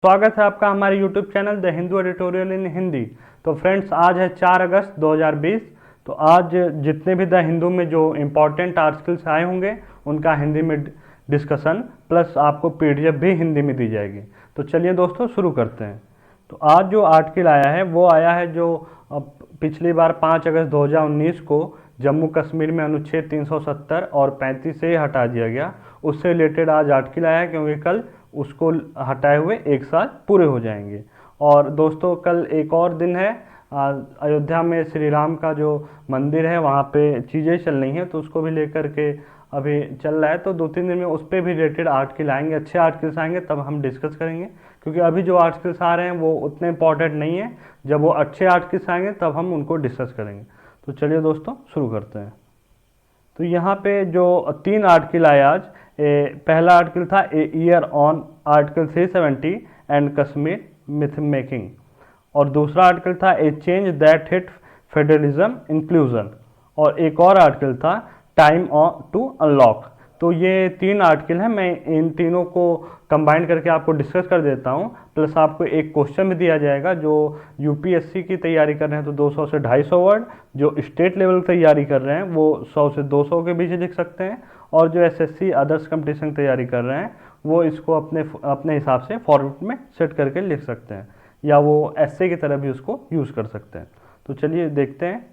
स्वागत है आपका हमारे YouTube channel the Hindu editorial in Hindi. तो फ्रेंड्स, आज है 4 अगस्त 2020। तो आज जितने भी द हिंदू में जो इम्पोर्टेंट आर्टिकल्स आए होंगे उनका हिंदी में डिस्कशन प्लस आपको PDF भी हिंदी में दी जाएगी। तो चलिए दोस्तों शुरू करते हैं। तो आज जो आर्टिकल आया है वो आया है जो पिछली बार 5 अगस्त 2019 को जम्मू कश्मीर में अनुच्छेद 370 और 35 से हटा दिया गया, उससे रिलेटेड आज आर्टिकल आया है, क्योंकि कल उसको हटाए हुए 1 साल पूरे हो जाएंगे। और दोस्तों कल एक और दिन है, अयोध्या में श्री राम का जो मंदिर है वहाँ पे चीज़ें चल रही हैं, तो उसको भी लेकर के अभी चल रहा है। तो 2-3 दिन में उस पर भी रिलेटेड आर्टिकल आएंगे, अच्छे आर्टिकल्स आएंगे, तब हम डिस्कस करेंगे। क्योंकि अभी जो आर्टिकल्स आ रहे हैं वो उतने इंपॉर्टेंट नहीं है, जब वो अच्छे आर्टिकल्स आएंगे तब हम उनको डिस्कस करेंगे। तो चलिए दोस्तों शुरू करते हैं। तो यहाँ पे जो 3 आर्टिकल आए आज, पहला आर्टिकल था a year on article 370 and Kashmir myth making, और दूसरा आर्टिकल था ए change that hit federalism inclusion, और एक और आर्टिकल था टाइम ऑन टू अनलॉक। तो ये 3 आर्टिकल हैं, मैं इन तीनों को कंबाइन करके आपको डिस्कस कर देता हूँ। प्लस आपको एक क्वेश्चन भी दिया जाएगा, जो UPSC की तैयारी कर रहे हैं तो 200 से 250 वर्ड, जो स्टेट लेवल तैयारी कर रहे हैं वो 100 से 200 के बीच लिख सकते हैं, और जो SSC अदर्स कंपटीशन तैयारी कर रहे हैं वो इसको अपने हिसाब से फॉर्मेट में सेट करके लिख सकते हैं, या वो ऐसे की तरह भी उसको यूज़ कर सकते हैं। तो चलिए देखते हैं।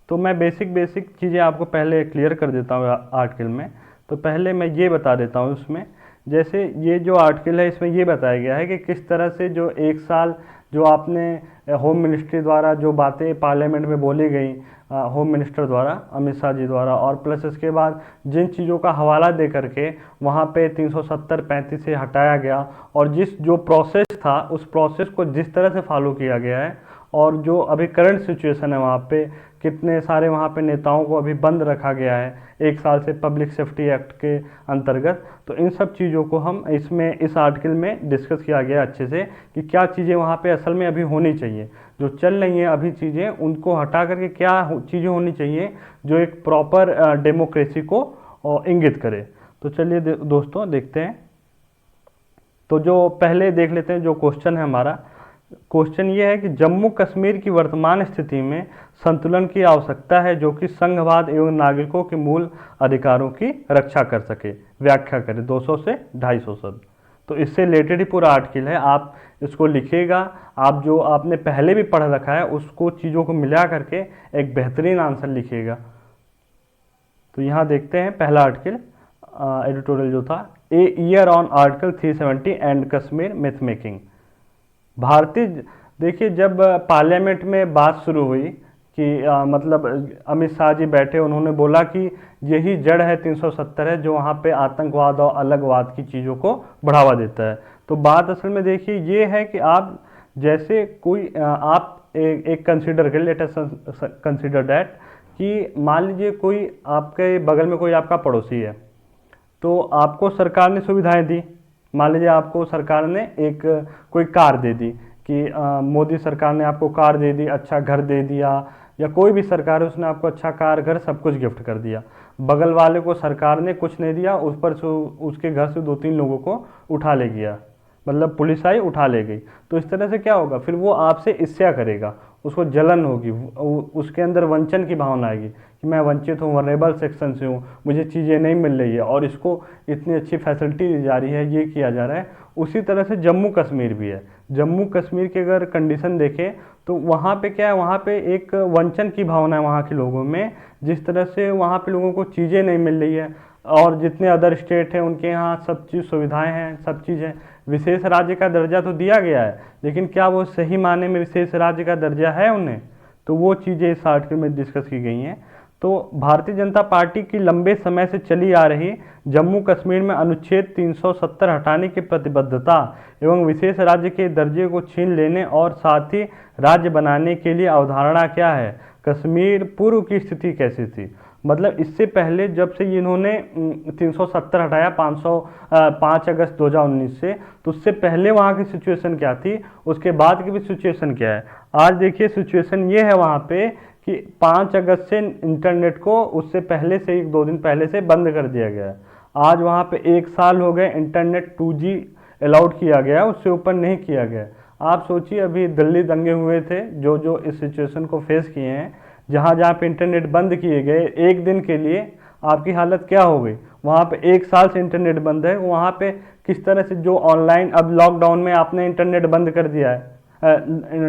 तो मैं बेसिक चीज़ें आपको पहले क्लियर कर देता हूँ आर्टिकल में। तो पहले मैं ये बता देता हूँ उसमें, जैसे ये जो आर्टिकल है इसमें ये बताया गया है कि किस तरह से जो 1 साल जो आपने होम मिनिस्ट्री द्वारा जो बातें पार्लियामेंट में बोली गई, होम मिनिस्टर द्वारा, अमित शाह जी द्वारा, और प्लस इसके बाद जिन चीज़ों का हवाला दे करके वहाँ पे 370-35 से हटाया गया, और जिस जो प्रोसेस था उस प्रोसेस को जिस तरह से फॉलो किया गया है, और जो अभी करंट सिचुएशन है वहाँ पे कितने सारे वहाँ पे नेताओं को अभी बंद रखा गया है 1 साल से पब्लिक सेफ्टी एक्ट के अंतर्गत। तो इन सब चीज़ों को हम इसमें इस आर्टिकल में डिस्कस किया गया अच्छे से, कि क्या चीज़ें वहाँ पे असल में अभी होनी चाहिए, जो चल रही हैं अभी चीज़ें, उनको हटा करके क्या चीज़ें होनी चाहिए जो एक प्रॉपर डेमोक्रेसी को इंगित करे। तो चलिए दोस्तों देखते हैं। तो जो पहले देख लेते हैं जो क्वेश्चन है हमारा। क्वेश्चन ये है कि जम्मू कश्मीर की वर्तमान स्थिति में संतुलन की आवश्यकता है जो कि संघवाद एवं नागरिकों के मूल अधिकारों की रक्षा कर सके। व्याख्या करें। 200 से 250 शब्द। तो इससे रिलेटेड ही पूरा आर्टिकल है, आप इसको लिखिएगा। आप जो आपने पहले भी पढ़ रखा है उसको चीज़ों को मिला करके एक बेहतरीन आंसर लिखिएगा। तो यहाँ देखते हैं पहला आर्टिकल एडिटोरियल जो था, a year on article 370 and Kashmir myth making. भारतीय, देखिए जब पार्लियामेंट में बात शुरू हुई कि मतलब अमित शाह जी बैठे, उन्होंने बोला कि यही जड़ है 370 है जो वहाँ पे आतंकवाद और अलगवाद की चीज़ों को बढ़ावा देता है। तो बात असल में देखिए ये है कि आप जैसे कोई आप एक कंसिडर कर, लेट अस कंसिडर दैट कि मान लीजिए कोई आपके बगल में कोई आपका पड़ोसी है, तो आपको सरकार ने सुविधाएं दी। मान लीजिए आपको सरकार ने एक कोई कार दे दी कि मोदी सरकार ने आपको कार दे दी, अच्छा घर दे दिया, या कोई भी सरकार है उसने आपको अच्छा कार घर सब कुछ गिफ्ट कर दिया। बगल वाले को सरकार ने कुछ नहीं दिया, उस पर उसके घर से 2-3 लोगों को उठा ले गया, मतलब पुलिस आई उठा ले गई। तो इस तरह से क्या होगा, फिर वो आपसे ईर्ष्या करेगा, उसको जलन होगी, उसके अंदर वंचन की भावना आएगी कि मैं वंचित हूँ, वनरेबल सेक्शन से हूँ, मुझे चीज़ें नहीं मिल रही है और इसको इतनी अच्छी फैसिलिटी दी जा रही है, ये किया जा रहा है। उसी तरह से जम्मू कश्मीर भी है। जम्मू कश्मीर की अगर कंडीशन देखें तो वहाँ पे क्या है, वहाँ पे एक वंचन की भावना है वहाँ के लोगों में, जिस तरह से वहाँ पे लोगों को चीज़ें नहीं मिल रही है, और जितने अदर स्टेट हैं उनके यहाँ सब चीज़ सुविधाएं हैं, सब चीज़ है। विशेष राज्य का दर्जा तो दिया गया है, लेकिन क्या वो सही मायने में विशेष राज्य का दर्जा है उन्हें, तो वो चीज़ें इस आर्टिकल में डिस्कस की गई हैं। तो भारतीय जनता पार्टी की लंबे समय से चली आ रही जम्मू कश्मीर में अनुच्छेद 370 हटाने की प्रतिबद्धता एवं विशेष राज्य के दर्जे को छीन लेने और साथ ही राज्य बनाने के लिए अवधारणा क्या है, कश्मीर पूर्व की स्थिति कैसी थी। मतलब इससे पहले जब से इन्होंने 370 हटाया 5 अगस्त 2019 से, तो उससे पहले वहाँ की सिचुएशन क्या थी, उसके बाद की भी सिचुएशन क्या है। आज देखिए सिचुएशन ये है वहाँ पे कि 5 अगस्त से इंटरनेट को उससे पहले से 1-2 दिन पहले से बंद कर दिया गया है। आज वहाँ पे 1 साल हो गए इंटरनेट 2G अलाउड किया गया, उससे ऊपर नहीं किया गया। आप सोचिए अभी दिल्ली दंगे हुए थे, जो जो इस सिचुएशन को फेस किए हैं, जहाँ जहाँ पे इंटरनेट बंद किए गए एक दिन के लिए, आपकी हालत क्या हो गई। वहाँ पे 1 साल से इंटरनेट बंद है, वहाँ पे किस तरह से जो ऑनलाइन, अब लॉकडाउन में आपने इंटरनेट बंद कर दिया है,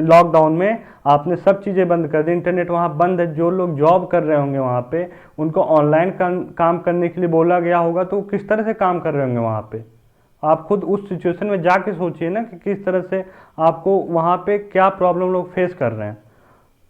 लॉकडाउन में आपने सब चीज़ें बंद कर दी, इंटरनेट वहाँ बंद है। जो लोग जॉब कर रहे होंगे वहाँ पे, उनको ऑनलाइन काम करने के लिए बोला गया होगा, तो किस तरह से काम कर रहे होंगे वहाँ पे। आप खुद उस सिचुएशन में जाके सोचिए ना कि किस तरह से आपको वहाँ पे क्या प्रॉब्लम लोग फेस कर रहे हैं।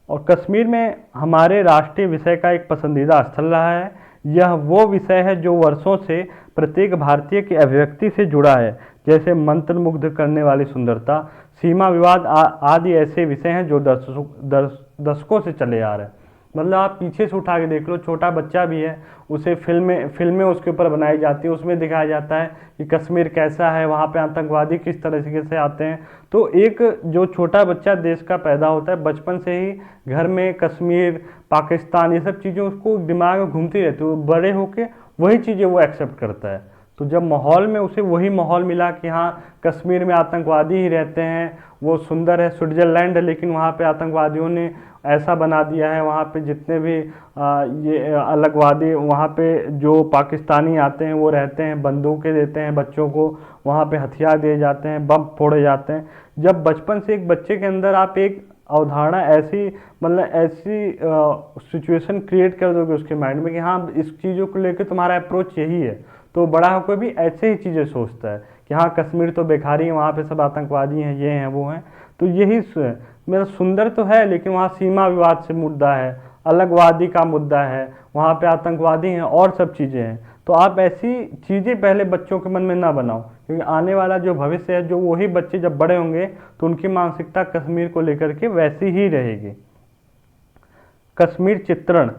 और कश्मीर में हमारे राष्ट्रीय विषय का एक पसंदीदा स्थल रहा है। यह वो विषय है जो वर्षों से प्रत्येक भारतीय की अभिव्यक्ति से जुड़ा है, जैसे मंत्रमुग्ध करने वाली सुंदरता, सीमा विवाद आदि ऐसे विषय हैं जो दशकों से चले आ रहे हैं। मतलब आप पीछे से उठा के देख लो, छोटा बच्चा भी है, उसे फिल्में उसके ऊपर बनाई जाती है, उसमें दिखाया जाता है कि कश्मीर कैसा है, वहाँ पे आतंकवादी किस तरीके से आते हैं। तो एक जो छोटा बच्चा देश का पैदा होता है, बचपन से ही घर में कश्मीर, पाकिस्तान, ये सब चीज़ें उसको दिमाग में घूमती रहती है, बड़े होके वही चीज़ें वो एक्सेप्ट करता है। तो जब माहौल में उसे वही माहौल मिला कि हाँ कश्मीर में आतंकवादी ही रहते हैं, वो सुंदर है, स्विट्ज़रलैंड है, लेकिन वहाँ पे आतंकवादियों ने ऐसा बना दिया है, वहाँ पे जितने भी ये अलगवादी वहाँ पे जो पाकिस्तानी आते हैं वो रहते हैं, बंदूकें देते हैं बच्चों को, वहाँ पे हथियार दिए जाते हैं, बम फोड़े जाते हैं। जब बचपन से एक बच्चे के अंदर आप एक अवधारणा ऐसी, मतलब ऐसी सिचुएशन क्रिएट कर दोगे उसके माइंड में कि हाँ इस चीज़ों को लेकर तुम्हारा अप्रोच यही है, तो बड़ा होकर भी ऐसे ही चीज़ें सोचता है कि हाँ कश्मीर तो बेकारी है, वहाँ पे सब आतंकवादी हैं, ये हैं वो हैं। तो यही मेरा सुंदर तो है, लेकिन वहाँ सीमा विवाद से मुद्दा है, अलगवादी का मुद्दा है, वहाँ पे आतंकवादी हैं और सब चीज़ें हैं। तो आप ऐसी चीज़ें पहले बच्चों के मन में ना बनाओ, क्योंकि आने वाला जो भविष्य है, जो वही बच्चे जब बड़े होंगे तो उनकी मानसिकता कश्मीर को लेकर के वैसी ही रहेगी। कश्मीर चित्रण,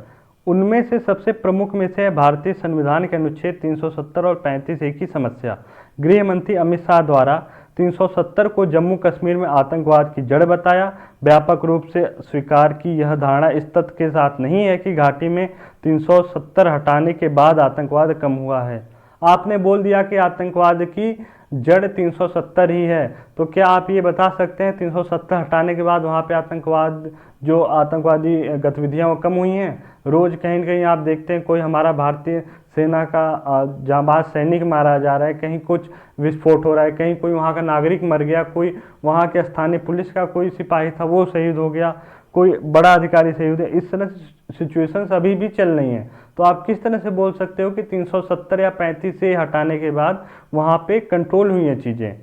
उनमें से सबसे प्रमुख में से है भारतीय संविधान के अनुच्छेद 370 और 35 की समस्या। गृह मंत्री अमित शाह द्वारा 370 को जम्मू कश्मीर में आतंकवाद की जड़ बताया। व्यापक रूप से स्वीकार की यह धारणा इस तथ्य के साथ नहीं है कि घाटी में 370 हटाने के बाद आतंकवाद कम हुआ है। आपने बोल दिया कि आतंकवाद की जड़ 370 ही है, तो क्या आप ये बता सकते हैं 370 हटाने के बाद वहाँ पे आतंकवाद, जो आतंकवादी गतिविधियाँ वो कम हुई हैं? रोज़ कहीं न कहीं आप देखते हैं कोई हमारा भारतीय सेना का जांबाज सैनिक मारा जा रहा है, कहीं कुछ विस्फोट हो रहा है, कहीं कोई वहाँ का नागरिक मर गया, कोई वहाँ के स्थानीय पुलिस का कोई सिपाही था वो शहीद हो गया, कोई बड़ा अधिकारी शहीद है। इस तरह सिचुएशंस अभी भी चल रही हैं। तो आप किस तरह से बोल सकते हो कि 370 या 35 से हटाने के बाद वहाँ पे कंट्रोल हुई हैं चीज़ें?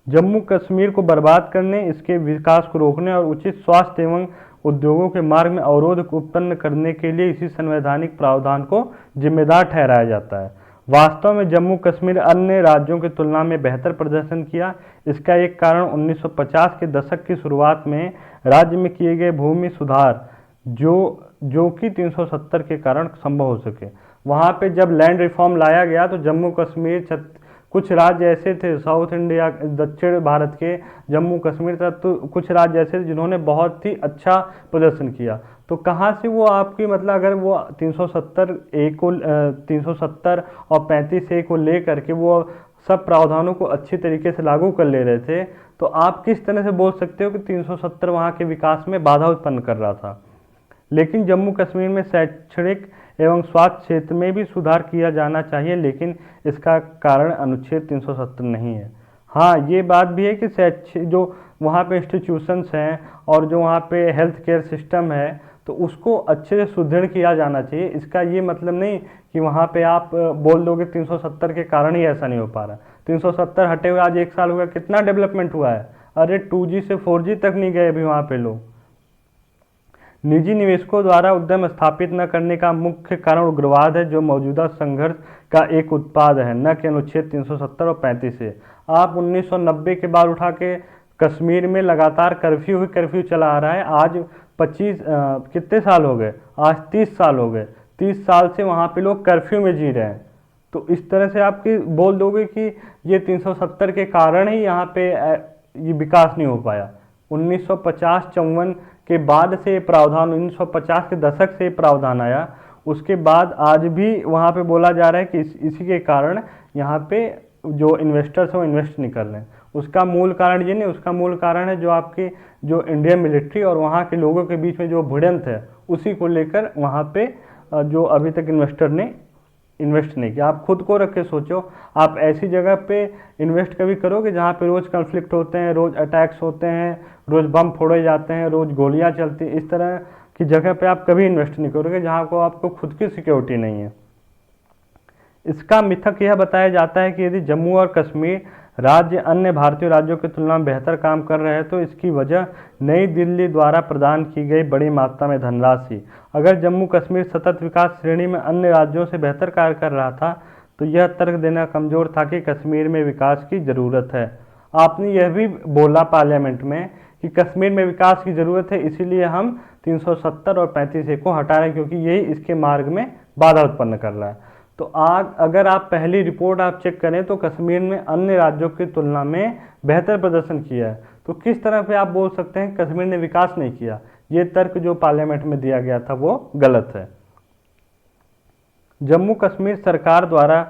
जम्मू कश्मीर को बर्बाद करने, इसके विकास को रोकने और उचित स्वास्थ्य एवं उद्योगों के मार्ग में अवरोध उत्पन्न करने के लिए इसी संवैधानिक प्रावधान को जिम्मेदार ठहराया जाता है। वास्तव में जम्मू कश्मीर अन्य राज्यों की तुलना में बेहतर प्रदर्शन किया। इसका एक कारण 1950 के दशक की शुरुआत में राज्य में किए गए भूमि सुधार जो कि 370 के कारण संभव हो सके। वहाँ पे जब लैंड रिफॉर्म लाया गया तो जम्मू कश्मीर, कुछ राज्य ऐसे थे साउथ इंडिया, दक्षिण भारत के, जम्मू कश्मीर तक, तो कुछ राज्य ऐसे थे जिन्होंने बहुत ही अच्छा प्रदर्शन किया। तो कहाँ से वो आपकी, मतलब अगर वो 370 और 35A को ले करके वो सब प्रावधानों को अच्छी तरीके से लागू कर ले रहे थे, तो आप किस तरह से बोल सकते हो कि 370 वहाँ के विकास में बाधा उत्पन्न कर रहा था? लेकिन जम्मू कश्मीर में शैक्षणिक एवं स्वास्थ्य क्षेत्र में भी सुधार किया जाना चाहिए, लेकिन इसका कारण अनुच्छेद 370 नहीं है। हाँ, ये बात भी है कि जो वहाँ पे इंस्टीट्यूशंस हैं और जो वहाँ पे हेल्थ केयर सिस्टम है, तो उसको अच्छे से सुदृढ़ किया जाना चाहिए। इसका ये मतलब नहीं कि वहाँ पे आप बोल दोगे 370 के कारण ही ऐसा नहीं हो पा रहा। 370 हटे हुए आज 1 साल हुआ, कितना डेवलपमेंट हुआ है? अरे 2G से 4G तक नहीं गए अभी वहाँ पे लोग। निजी निवेशकों द्वारा उद्यम स्थापित न करने का मुख्य कारण उग्रवाद है, जो मौजूदा संघर्ष का एक उत्पाद है, न कि अनुच्छेद 370 और 35 से। आप 1990 के बाद उठा के कश्मीर में लगातार कर्फ्यू चला आ रहा है। आज 25 कितने साल हो गए? आज 30 साल हो गए। 30 साल से वहाँ पे लोग कर्फ्यू में जी रहे हैं। तो इस तरह से आप बोल दोगे कि ये 370 के कारण ही यहाँ पे ये विकास नहीं हो पाया। 1950-54 के बाद से प्रावधान, 1950 के दशक से प्रावधान आया, उसके बाद आज भी वहाँ पे बोला जा रहा है कि इसी के कारण यहाँ पे जो इन्वेस्टर्स हैं वो इन्वेस्ट नहीं कर रहे हैं। उसका मूल कारण ये नहीं, उसका मूल कारण है जो आपकी जो इंडियन मिलिट्री और वहाँ के लोगों के बीच में जो भिड़ंत है, उसी को लेकर वहाँ पे जो अभी तक इन्वेस्टर ने इन्वेस्ट नहीं किया। आप खुद को रख के सोचो, आप ऐसी जगह पे इन्वेस्ट कभी करोगे जहाँ पे रोज़ कन्फ्लिक्ट होते हैं, रोज़ अटैक्स होते हैं, रोज़ बम फोड़े जाते हैं, रोज़ गोलियाँ चलती हैं, इस तरह की जगह पे आप कभी इन्वेस्ट नहीं करोगे जहाँ को आपको खुद की सिक्योरिटी नहीं है। इसका मिथक यह बताया जाता है कि यदि जम्मू और कश्मीर राज्य अन्य भारतीय राज्यों की तुलना में बेहतर काम कर रहे हैं तो इसकी वजह नई दिल्ली द्वारा प्रदान की गई बड़ी मात्रा में धनराशि। अगर जम्मू कश्मीर सतत विकास श्रेणी में अन्य राज्यों से बेहतर कार्य कर रहा था तो यह तर्क देना कमजोर था कि कश्मीर में विकास की ज़रूरत है। आपने यह भी बोला पार्लियामेंट में कि कश्मीर में विकास की ज़रूरत है, इसीलिए हम 370 और 35A को हटा रहे हैं क्योंकि यही इसके मार्ग में बाधा उत्पन्न कर रहा है। तो अगर आप पहली रिपोर्ट आप चेक करें तो कश्मीर ने अन्य राज्यों की तुलना में बेहतर प्रदर्शन किया है, तो किस तरह पे आप बोल सकते हैं कश्मीर ने विकास नहीं किया? ये तर्क जो पार्लियामेंट में दिया गया था वो गलत है। जम्मू कश्मीर सरकार द्वारा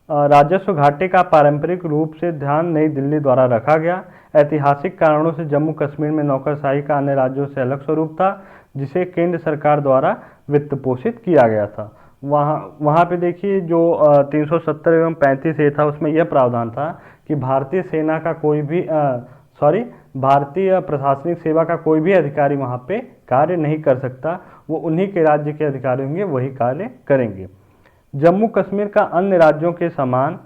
राजस्व घाटे का पारंपरिक रूप से ध्यान नई दिल्ली द्वारा रखा गया। ऐतिहासिक कारणों से जम्मू कश्मीर में नौकरशाही का अन्य राज्यों से अलग स्वरूप था जिसे केंद्र सरकार द्वारा वित्त पोषित किया गया था। वहाँ पे देखिए जो 370 एवं 35A था उसमें यह प्रावधान था कि भारतीय सेना का कोई भी भारतीय प्रशासनिक सेवा का कोई भी अधिकारी वहाँ पे कार्य नहीं कर सकता, वो उन्हीं के राज्य के अधिकारी होंगे, वही कार्य करेंगे। जम्मू कश्मीर का अन्य राज्यों के समान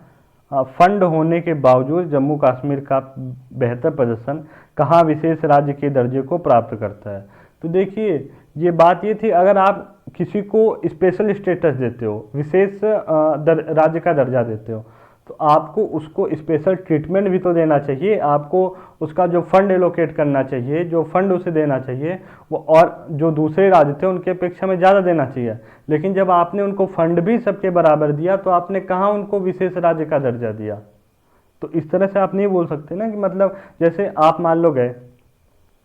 फंड होने के बावजूद जम्मू कश्मीर का बेहतर प्रदर्शन कहाँ विशेष राज्य के दर्जे को प्राप्त करता है? तो देखिए ये बात ये थी, अगर आप किसी को स्पेशल स्टेटस देते हो, विशेष राज्य का दर्जा देते हो, तो आपको उसको स्पेशल ट्रीटमेंट भी तो देना चाहिए, आपको उसका जो फंड एलोकेट करना चाहिए, जो फंड उसे देना चाहिए वो और जो दूसरे राज्य थे उनके अपेक्षा में ज़्यादा देना चाहिए। लेकिन जब आपने उनको फंड भी सबके बराबर दिया तो आपने कहाँ उनको विशेष राज्य का दर्जा दिया? तो इस तरह से आप नहीं बोल सकते ना कि मतलब जैसे आप मान लो गए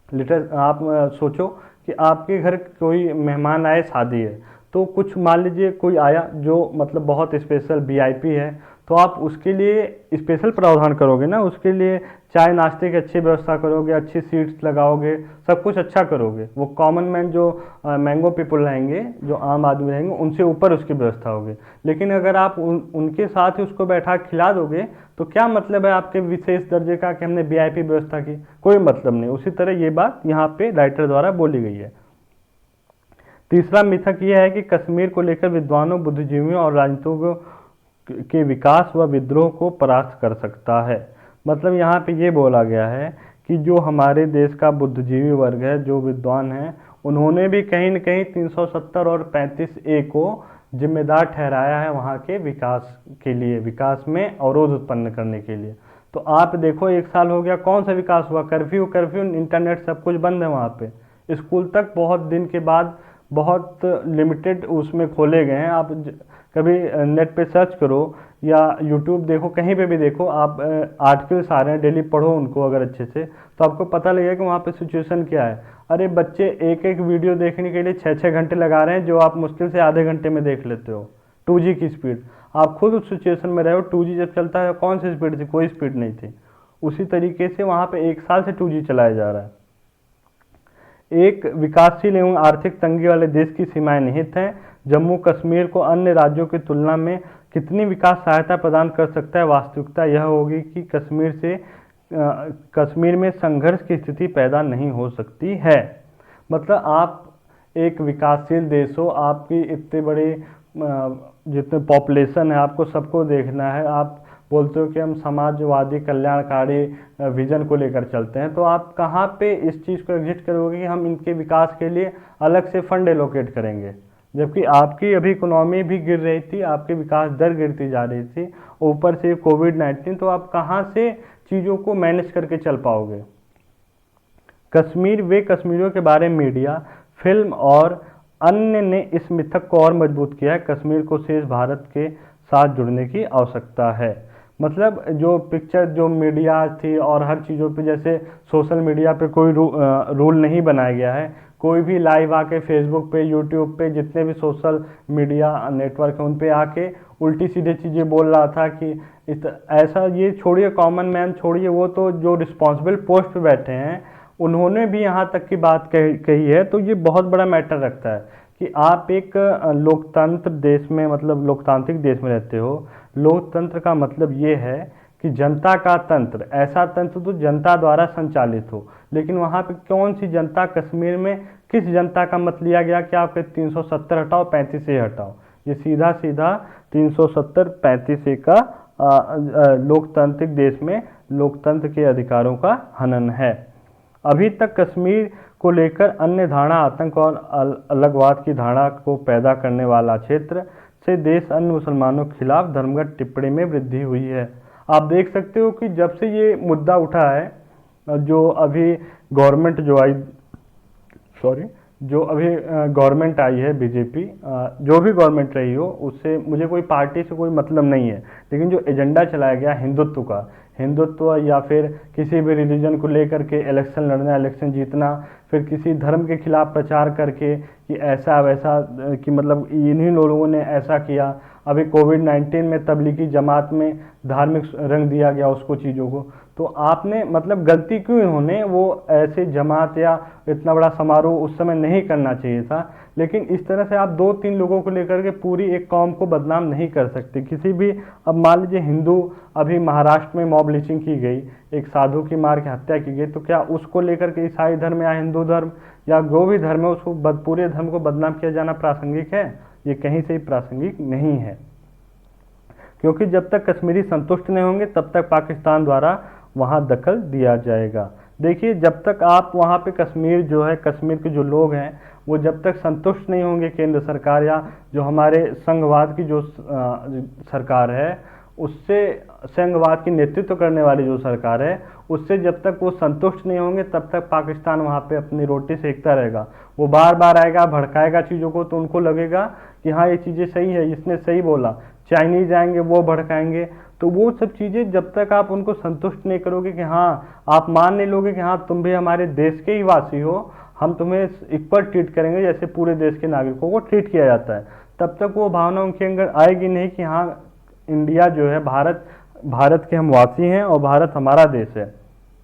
आप सोचो कि आपके घर कोई मेहमान आए, शादी है, तो कुछ मान लीजिए कोई आया जो मतलब बहुत स्पेशल VIP है, तो आप उसके लिए स्पेशल प्रावधान करोगे ना, उसके लिए चाय नाश्ते की अच्छी व्यवस्था करोगे, अच्छी सीट्स लगाओगे, सब कुछ अच्छा करोगे। वो कॉमन मैन जो मैंगो पीपल रहेंगे, जो आम आदमी रहेंगे, उनसे ऊपर उसकी व्यवस्था होगी। लेकिन अगर आप उनके साथ ही उसको बैठा खिला दोगे तो क्या मतलब है आपके विशेष दर्जे का कि हमने VIP व्यवस्था की? कोई मतलब नहीं। उसी तरह ये बात यहाँ पे राइटर द्वारा बोली गई है। तीसरा मिथक यह है कि कश्मीर को लेकर विद्वानों, बुद्धिजीवियों और राजनीतिकों के विकास व विद्रोह को परास्त कर सकता है। मतलब यहाँ पे ये बोला गया है कि जो हमारे देश का बुद्धिजीवी वर्ग है, जो विद्वान हैं, उन्होंने भी कहीं न कहीं 370 और 35A को जिम्मेदार ठहराया है वहाँ के विकास के लिए, विकास में अवरोध उत्पन्न करने के लिए। तो आप देखो 1 साल हो गया, कौन सा विकास हुआ? कर्फ्यू, इंटरनेट सब कुछ बंद है वहाँ पे। स्कूल तक बहुत दिन के बाद बहुत लिमिटेड उसमें खोले गए हैं। आप कभी नेट पे सर्च करो या यूट्यूब देखो, कहीं पे भी देखो, आप आर्टिकल्स आ रहे हैं, डेली पढ़ो उनको अगर अच्छे से, तो आपको पता लगेगा कि वहाँ पे सिचुएशन क्या है। अरे बच्चे एक एक वीडियो देखने के लिए 6-6 घंटे लगा रहे हैं, जो आप मुश्किल से आधे घंटे में देख लेते हो। 2G की स्पीड, आप खुद उस सिचुएशन में रहे हो। 2G जब चलता है कौन सी स्पीड थी? कोई स्पीड नहीं थी। उसी तरीके से वहाँ पे 1 साल से 2G चलाया जा रहा है। एक विकासशील एवं आर्थिक तंगी वाले देश की सीमाएं निहित हैं। जम्मू कश्मीर को अन्य राज्यों की तुलना में कितनी विकास सहायता प्रदान कर सकता है? वास्तविकता यह होगी कि कश्मीर में संघर्ष की स्थिति पैदा नहीं हो सकती है। मतलब आप एक विकासशील देश हो, आपकी इतने बड़े जितने पॉपुलेशन है, आपको सबको देखना है, आप बोलते हो कि हम समाजवादी कल्याणकारी विजन को लेकर चलते हैं, तो आप कहाँ पे इस चीज़ को एग्जिट करोगे कि हम इनके विकास के लिए अलग से फंड एलोकेट करेंगे? जबकि आपकी अभी इकोनॉमी भी गिर रही थी, आपकी विकास दर गिरती जा रही थी, ऊपर से कोविड-19, तो आप कहाँ से चीज़ों को मैनेज करके चल पाओगे? कश्मीरियों के बारे में मीडिया, फिल्म और अन्य ने इस मिथक को और मजबूत किया है। कश्मीर को शेष भारत के साथ जुड़ने की आवश्यकता है। मतलब जो पिक्चर, जो मीडिया थी और हर चीज़ों पे, जैसे सोशल मीडिया पे कोई रूल नहीं बनाया गया है, कोई भी लाइव आके फेसबुक पे, यूट्यूब पे, जितने भी सोशल मीडिया नेटवर्क हैं उन पे आके उल्टी सीधे चीज़ें बोल रहा था कि ऐसा, ये छोड़िए कॉमन मैन छोड़िए, वो तो जो रिस्पॉन्सिबल पोस्ट पे बैठे हैं उन्होंने भी यहाँ तक की बात कही है। तो ये बहुत बड़ा मैटर रखता है कि आप एक लोकतंत्र देश में, मतलब लोकतांत्रिक देश में रहते हो। लोकतंत्र का मतलब ये है कि जनता का तंत्र, ऐसा तंत्र तो जनता द्वारा संचालित हो। लेकिन वहाँ पे कौन सी जनता, कश्मीर में किस जनता का मत लिया गया कि आप 370 हटाओ 35A हटाओ? ये सीधा सीधा 370 35A का लोकतांत्रिक देश में लोकतंत्र के अधिकारों का हनन है। अभी तक कश्मीर को लेकर अन्य धारणा, आतंक और अलगवाद की धारणा को पैदा करने वाला क्षेत्र से देश अन्य मुसलमानों के खिलाफ धर्मगत टिप्पणी में वृद्धि हुई है। आप देख सकते हो कि जब से ये मुद्दा उठा है, जो अभी गवर्नमेंट जो आई, जो अभी गवर्नमेंट आई है बीजेपी, जो भी गवर्नमेंट रही हो, उससे मुझे कोई पार्टी से कोई मतलब नहीं है। लेकिन जो एजेंडा चलाया गया हिंदुत्व का, हिंदुत्व या फिर किसी भी रिलीजन को लेकर के इलेक्शन लड़ना, इलेक्शन जीतना, फिर किसी धर्म के खिलाफ प्रचार करके कि ऐसा वैसा, कि मतलब इन्हीं लोगों ने ऐसा किया। अभी कोविड-19 में तबलीगी जमात में धार्मिक रंग दिया गया उसको, चीज़ों को। तो आपने मतलब गलती क्यों, इन्होंने वो ऐसे जमात या इतना बड़ा समारोह उस समय नहीं करना चाहिए था। लेकिन इस तरह से आप 2-3 लोगों को लेकर के पूरी एक कौम को बदनाम नहीं कर सकते किसी भी। अब मान लीजिए हिंदू, अभी महाराष्ट्र में मॉब लिंचिंग की गई, एक साधु की मार के हत्या की गई, तो क्या उसको लेकर के ईसाई धर्म या हिंदू धर्म या जो भी धर्म है उसको पूरे धर्म को बदनाम किया जाना प्रासंगिक है? ये कहीं से ही प्रासंगिक नहीं है। क्योंकि जब तक कश्मीरी संतुष्ट नहीं होंगे तब तक पाकिस्तान द्वारा वहाँ दखल दिया जाएगा। देखिए, जब तक आप वहाँ पे कश्मीर जो है, कश्मीर के जो लोग हैं वो जब तक संतुष्ट नहीं होंगे केंद्र सरकार या जो हमारे संघवाद की जो सरकार है उससे, संघवाद की नेतृत्व करने वाली जो सरकार है उससे जब तक वो संतुष्ट नहीं होंगे तब तक पाकिस्तान वहाँ पे अपनी रोटी सेकता रहेगा। वो बार बार आएगा, भड़काएगा चीज़ों को, तो उनको लगेगा कि हाँ ये चीज़ें सही है, इसने सही बोला। चाइनीज आएंगे, वो भड़काएंगे। तो वो सब चीज़ें जब तक आप उनको संतुष्ट नहीं करोगे कि हाँ, आप मान नहीं लोगे कि हाँ तुम भी हमारे देश के ही वासी हो, हम तुम्हें इक्वल ट्रीट करेंगे जैसे पूरे देश के नागरिकों को ट्रीट किया जाता है, तब तक वो भावना उनके अंदर आएगी नहीं कि हाँ इंडिया जो है, भारत के हम वासी हैं और भारत हमारा देश है।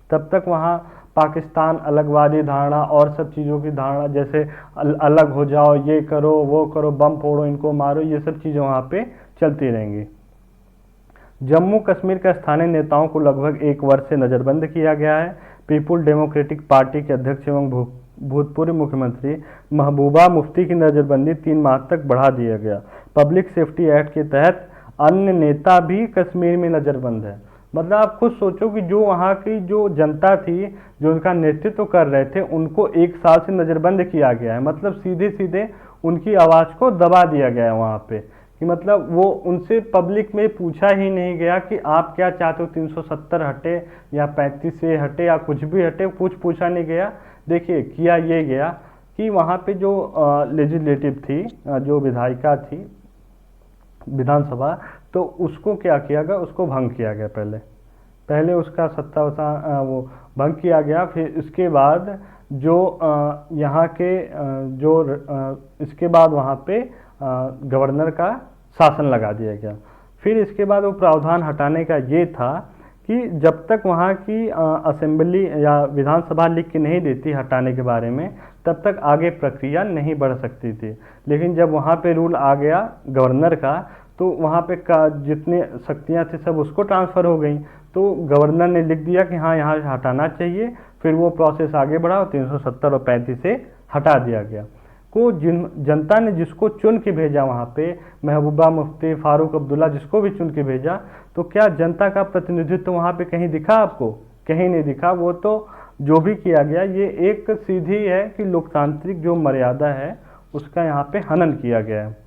तब तक वहाँ पाकिस्तान अलगवादी धारणा और सब चीज़ों की धारणा, जैसे अलग हो जाओ, ये करो, वो करो, बम फोड़ो, इनको मारो, ये सब चीज़ें वहाँ पे चलती रहेंगी। जम्मू कश्मीर के स्थानीय नेताओं को लगभग 1 वर्ष से नज़रबंद किया गया है। पीपुल डेमोक्रेटिक पार्टी के अध्यक्ष एवं भूतपूर्व मुख्यमंत्री महबूबा मुफ्ती की नज़रबंदी 3 माह तक बढ़ा दिया गया। पब्लिक सेफ्टी एक्ट के तहत अन्य नेता भी कश्मीर में नज़रबंद है। मतलब आप खुद सोचो कि जो वहाँ की जो जनता थी, जो उनका नेतृत्व कर रहे थे, उनको 1 साल से नज़रबंद किया गया है। मतलब सीधे सीधे उनकी आवाज़ को दबा दिया गया है वहाँ पे, कि मतलब वो उनसे पब्लिक में पूछा ही नहीं गया कि आप क्या चाहते हो, 370 हटे या 35A हटे या कुछ भी हटे, कुछ पूछा नहीं गया। देखिए, किया ये गया कि वहाँ पे जो लेजिस्लेटिव थी, जो विधायिका थी विधानसभा, तो उसको क्या किया गया, उसको भंग किया गया। पहले उसका सत्ता वो भंग किया गया। फिर इसके बाद जो यहाँ के इसके बाद वहाँ पे गवर्नर का शासन लगा दिया गया। फिर इसके बाद वो प्रावधान हटाने का ये था कि जब तक वहाँ की असेंबली या विधानसभा लिख के नहीं देती हटाने के बारे में, तब तक आगे प्रक्रिया नहीं बढ़ सकती थी। लेकिन जब वहाँ पे रूल आ गया गवर्नर का, तो वहाँ पे जितने शक्तियाँ थी सब उसको ट्रांसफ़र हो गई। तो गवर्नर ने लिख दिया कि हाँ यहाँ हटाना चाहिए। फिर वो प्रोसेस आगे बढ़ा और 370 और 35 हटा दिया गया। को जनता ने जिसको चुन के भेजा वहाँ पे, महबूबा मुफ्ती, फारूक अब्दुल्ला, जिसको भी चुन के भेजा, तो क्या जनता का प्रतिनिधित्व वहाँ पे कहीं दिखा आपको? कहीं नहीं दिखा। वो तो जो भी किया गया, ये एक सीधी है कि लोकतांत्रिक जो मर्यादा है उसका यहाँ पे हनन किया गया है।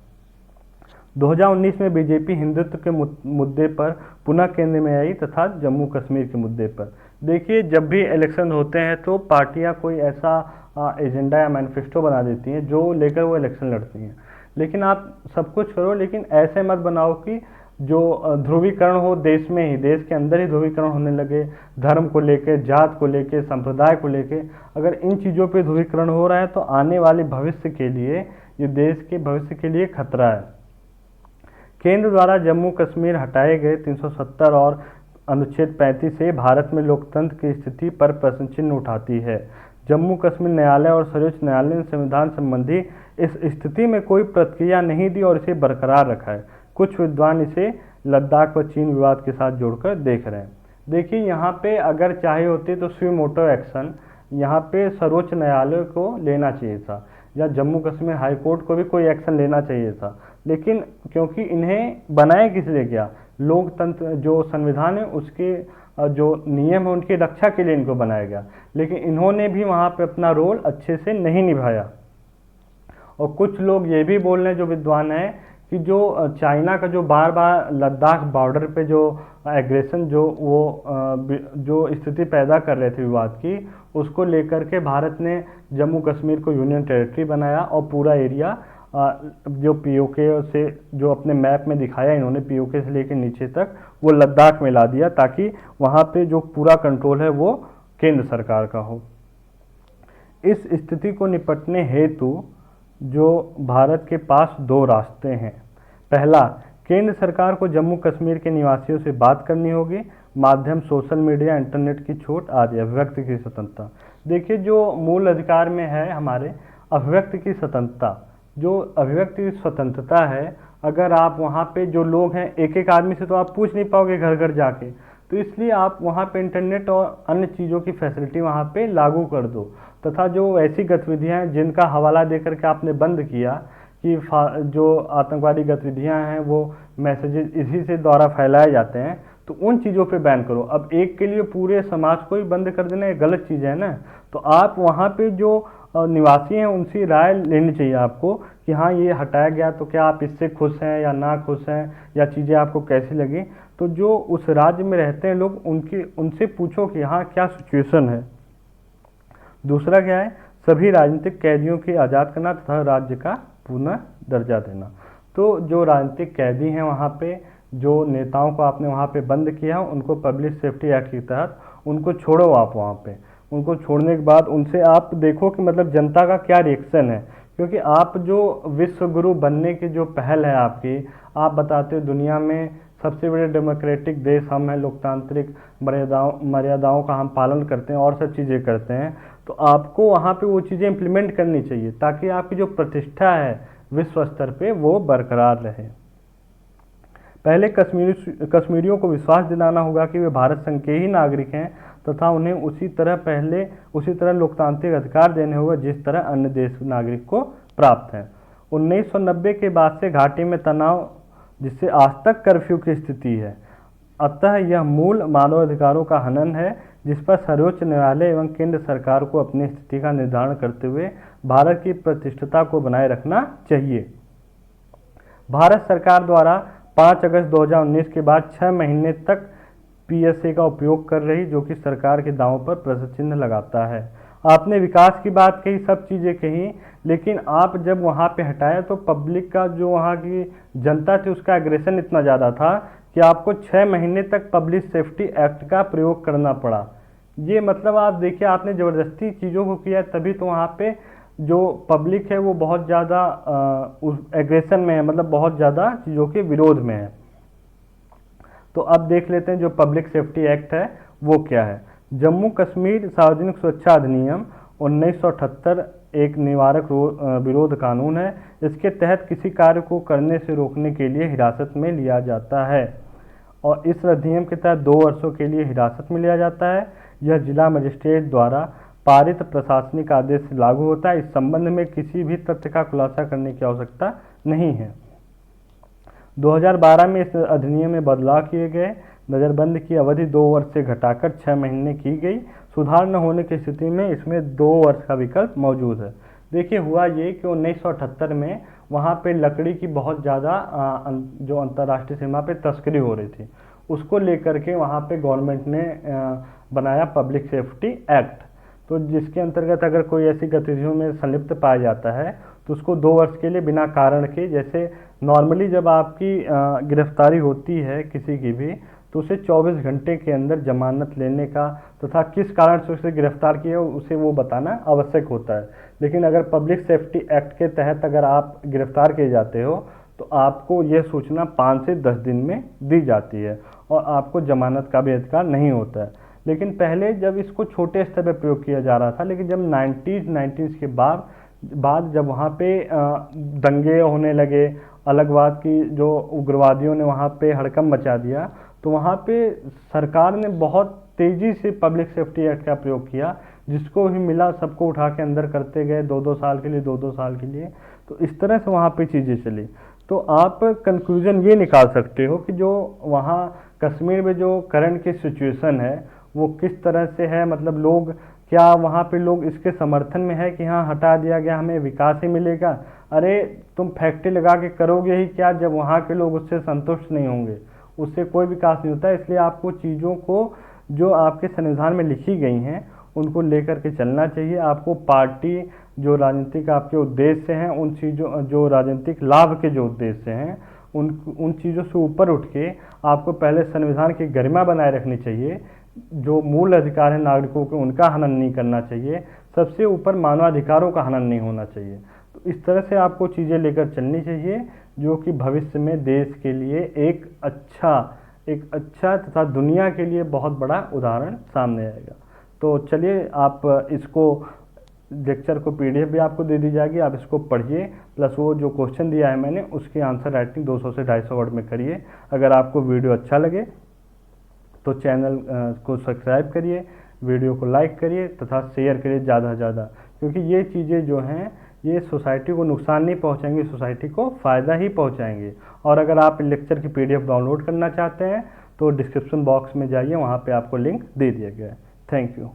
2019 में बीजेपी हिंदुत्व के मुद्दे पर पुनः केंद्र में आई तथा जम्मू कश्मीर के मुद्दे पर। देखिए, जब भी इलेक्शन होते हैं तो पार्टियां कोई ऐसा एजेंडा या मैनिफेस्टो बना देती हैं जो लेकर वो इलेक्शन लड़ती हैं। लेकिन आप सब कुछ करो, लेकिन ऐसे मत बनाओ कि जो ध्रुवीकरण हो देश में ही, देश के अंदर ही ध्रुवीकरण होने लगे, धर्म को लेके, जात को लेके, संप्रदाय को लेके। अगर इन चीज़ों पे ध्रुवीकरण हो रहा है तो आने वाले भविष्य के लिए, ये देश के भविष्य के लिए खतरा है। केंद्र द्वारा जम्मू कश्मीर हटाए गए 370 और अनुच्छेद 35 से भारत में लोकतंत्र की स्थिति पर प्रश्न चिन्ह उठाती है। जम्मू कश्मीर न्यायालय और सर्वोच्च न्यायालय ने संविधान संबंधी इस स्थिति में कोई प्रतिक्रिया नहीं दी और इसे बरकरार रखा है। कुछ विद्वान इसे लद्दाख व चीन विवाद के साथ जोड़कर देख रहे हैं। देखिए, यहाँ पे अगर चाहे होते तो स्वी मोटो एक्शन यहाँ पे सर्वोच्च न्यायालय को लेना चाहिए था, या जम्मू कश्मीर हाई कोर्ट को भी कोई एक्शन लेना चाहिए था, लेकिन क्योंकि इन्हें बनाया किस लिए गया, लोकतंत्र जो संविधान है उसके जो नियम है उनकी रक्षा के लिए इनको बनाया गया, लेकिन इन्होंने भी वहाँ पे अपना रोल अच्छे से नहीं निभाया। और कुछ लोग ये भी बोल रहे हैं, जो विद्वान हैं, कि जो चाइना का जो बार बार लद्दाख बॉर्डर पे जो एग्रेशन जो स्थिति पैदा कर रहे थे विवाद की, उसको लेकर के भारत ने जम्मू कश्मीर को यूनियन टेरिटरी बनाया और पूरा एरिया जो पीओके से जो अपने मैप में दिखाया इन्होंने, पीओके से लेकर नीचे तक वो लद्दाख में ला दिया, ताकि वहाँ पे जो पूरा कंट्रोल है वो केंद्र सरकार का हो। इस स्थिति को निपटने हेतु जो भारत के पास दो रास्ते हैं। पहला, केंद्र सरकार को जम्मू कश्मीर के निवासियों से बात करनी होगी, माध्यम सोशल मीडिया, इंटरनेट की छूट आदि, अभिव्यक्ति की स्वतंत्रता। देखिए, जो मूल अधिकार में है हमारे अभिव्यक्ति की स्वतंत्रता, जो अभिव्यक्ति की स्वतंत्रता है, अगर आप वहाँ पे जो लोग हैं, एक एक आदमी से तो आप पूछ नहीं पाओगे घर घर जाके, तो इसलिए आप वहाँ पे इंटरनेट और अन्य चीज़ों की फैसिलिटी वहाँ पे लागू कर दो, तथा जो ऐसी गतिविधियाँ हैं जिनका हवाला देकर के आपने बंद किया कि जो आतंकवादी गतिविधियाँ हैं वो मैसेजेस इसी से द्वारा फैलाए जाते हैं, तो उन चीज़ों पे बैन करो। अब एक के लिए पूरे समाज को ही बंद कर देना ये गलत चीज़ है ना, तो आप वहाँ पे जो निवासी हैं उनसे राय लेनी चाहिए आपको कि हाँ ये हटाया गया तो क्या आप इससे खुश हैं या ना खुश हैं, या चीज़ें आपको कैसी लगी। तो जो उस राज्य में रहते हैं लोग उनसे पूछो कि हाँ क्या सिचुएशन है। दूसरा क्या है, सभी राजनीतिक कैदियों की आज़ाद करना तथा राज्य का पुनः दर्जा देना। तो जो राजनीतिक कैदी हैं वहाँ पे, जो नेताओं को आपने वहाँ पे बंद किया, उनको पब्लिक सेफ्टी एक्ट के तहत उनको छोड़ो आप वहाँ पे। उनको छोड़ने के बाद उनसे आप देखो कि मतलब जनता का क्या रिएक्शन है, क्योंकि आप जो विश्व गुरु बनने की जो पहल है आपकी, आप बताते हो दुनिया में सबसे बड़े डेमोक्रेटिक देश हम हैं, लोकतांत्रिक मर्यादाओं का हम पालन करते हैं और सब चीज़ें करते हैं, तो आपको वहाँ पे वो चीज़ें इम्प्लीमेंट करनी चाहिए ताकि आपकी जो प्रतिष्ठा है विश्व स्तर पे वो बरकरार रहे। पहले कश्मीरियों को विश्वास दिलाना होगा कि वे भारत संघ के ही नागरिक हैं तथा उन्हें उसी तरह लोकतांत्रिक अधिकार देने होगा जिस तरह अन्य देश नागरिक को प्राप्त हैं। 1990 के बाद से घाटी में तनाव, जिससे आज तक कर्फ्यू की स्थिति है, अतः यह मूल मानवाधिकारों का हनन है जिस पर सर्वोच्च न्यायालय एवं केंद्र सरकार को अपनी स्थिति का निर्धारण करते हुए भारत की प्रतिष्ठता को बनाए रखना चाहिए। भारत सरकार द्वारा 5 अगस्त 2019 के बाद 6 महीने तक पीएसए का उपयोग कर रही, जो कि सरकार के दावों पर प्रश्न चिन्ह लगाता है। आपने विकास की बात कही, सब चीज़ें कही, लेकिन आप जब वहाँ पे हटाया तो पब्लिक का जो वहाँ की जनता थी उसका एग्रेशन इतना ज़्यादा था कि आपको 6 महीने तक पब्लिक सेफ्टी एक्ट का प्रयोग करना पड़ा। ये मतलब आप देखिए, आपने ज़बरदस्ती चीज़ों को किया, तभी तो वहाँ पे जो पब्लिक है वो बहुत ज़्यादा उस एग्रेशन में है, मतलब बहुत ज़्यादा चीज़ों के विरोध में है। तो अब देख लेते हैं जो पब्लिक सेफ्टी एक्ट है वो क्या है। जम्मू कश्मीर सार्वजनिक सुरक्षा अधिनियम 1978 एक निवारक विरोध कानून है। इसके तहत किसी कार्य को करने से रोकने के लिए हिरासत में लिया जाता है और इस अधिनियम के तहत 2 वर्षों के लिए हिरासत में लिया जाता है। यह जिला मजिस्ट्रेट द्वारा पारित प्रशासनिक आदेश से लागू होता है। इस संबंध में किसी भी तथ्य का खुलासा करने की आवश्यकता नहीं है। 2012 में इस अधिनियम में बदलाव किए गए। नज़रबंद की अवधि 2 वर्ष से घटाकर 6 महीने की गई। सुधार न होने की स्थिति में इसमें 2 वर्ष का विकल्प मौजूद है। देखिए, हुआ ये कि 1978 में वहाँ पे लकड़ी की बहुत ज़्यादा जो अंतर्राष्ट्रीय सीमा पे तस्करी हो रही थी, उसको लेकर के वहाँ पे गवर्नमेंट ने बनाया पब्लिक सेफ्टी एक्ट। तो जिसके अंतर्गत अगर कोई ऐसी गतिविधियों में संलिप्त पाया जाता है तो उसको 2 वर्ष के लिए बिना कारण के, जैसे नॉर्मली जब आपकी गिरफ्तारी होती है किसी की भी, तो उसे 24 घंटे के अंदर जमानत लेने का तथा किस कारण से उसे गिरफ्तार किया उसे वो बताना आवश्यक होता है। लेकिन अगर पब्लिक सेफ्टी एक्ट के तहत अगर आप गिरफ्तार किए जाते हो तो आपको यह सूचना 5 से 10 दिन में दी जाती है और आपको जमानत का भी अधिकार नहीं होता है। लेकिन पहले जब इसको छोटे स्तर पर प्रयोग किया जा रहा था, लेकिन जब 1990s के बाद जब वहाँ पे दंगे होने लगे, अलगवाद की जो उग्रवादियों ने वहाँ पे हड़कंप मचा दिया, तो वहाँ पे सरकार ने बहुत तेज़ी से पब्लिक सेफ्टी एक्ट का प्रयोग किया, जिसको भी मिला सबको उठा के अंदर करते गए 2-2 साल के लिए, 2-2 साल के लिए। तो इस तरह से वहाँ पे चीज़ें चली। तो आप कंक्लूजन ये निकाल सकते हो कि जो वहाँ कश्मीर में जो करंट की सिचुएशन है वो किस तरह से है, मतलब लोग क्या वहाँ पे लोग इसके समर्थन में है कि हाँ हटा दिया गया हमें विकास ही मिलेगा। अरे तुम फैक्ट्री लगा के करोगे ही क्या जब वहाँ के लोग उससे संतुष्ट नहीं होंगे, उससे कोई विकास नहीं होता। इसलिए आपको चीज़ों को जो आपके संविधान में लिखी गई हैं उनको लेकर के चलना चाहिए। आपको पार्टी जो राजनीतिक आपके उद्देश्य हैं, उन चीज़ों जो राजनीतिक लाभ के जो उद्देश्य हैं उन चीज़ों से ऊपर उठ के आपको पहले संविधान की गरिमा बनाए रखनी चाहिए। जो मूल अधिकार है नागरिकों के उनका हनन नहीं करना चाहिए, सबसे ऊपर मानवाधिकारों का हनन नहीं होना चाहिए। तो इस तरह से आपको चीज़ें लेकर चलनी चाहिए जो कि भविष्य में देश के लिए एक अच्छा तथा दुनिया के लिए बहुत बड़ा उदाहरण सामने आएगा। तो चलिए, आप इसको लेक्चर को PDF भी आपको दे दी जाएगी, आप इसको पढ़िए, प्लस वो जो क्वेश्चन दिया है मैंने उसकी आंसर राइटिंग 200 से 250 वर्ड में करिए। अगर आपको वीडियो अच्छा लगे तो चैनल को सब्सक्राइब करिए, वीडियो को लाइक करिए तथा शेयर करिए ज़्यादा से ज़्यादा, क्योंकि ये चीज़ें जो हैं ये सोसाइटी को नुकसान नहीं पहुंचाएंगे, सोसाइटी को फ़ायदा ही पहुंचाएंगे। और अगर आप लेक्चर की PDF डाउनलोड करना चाहते हैं तो डिस्क्रिप्शन बॉक्स में जाइए, वहाँ पे आपको लिंक दे दिया गया है। Thank you.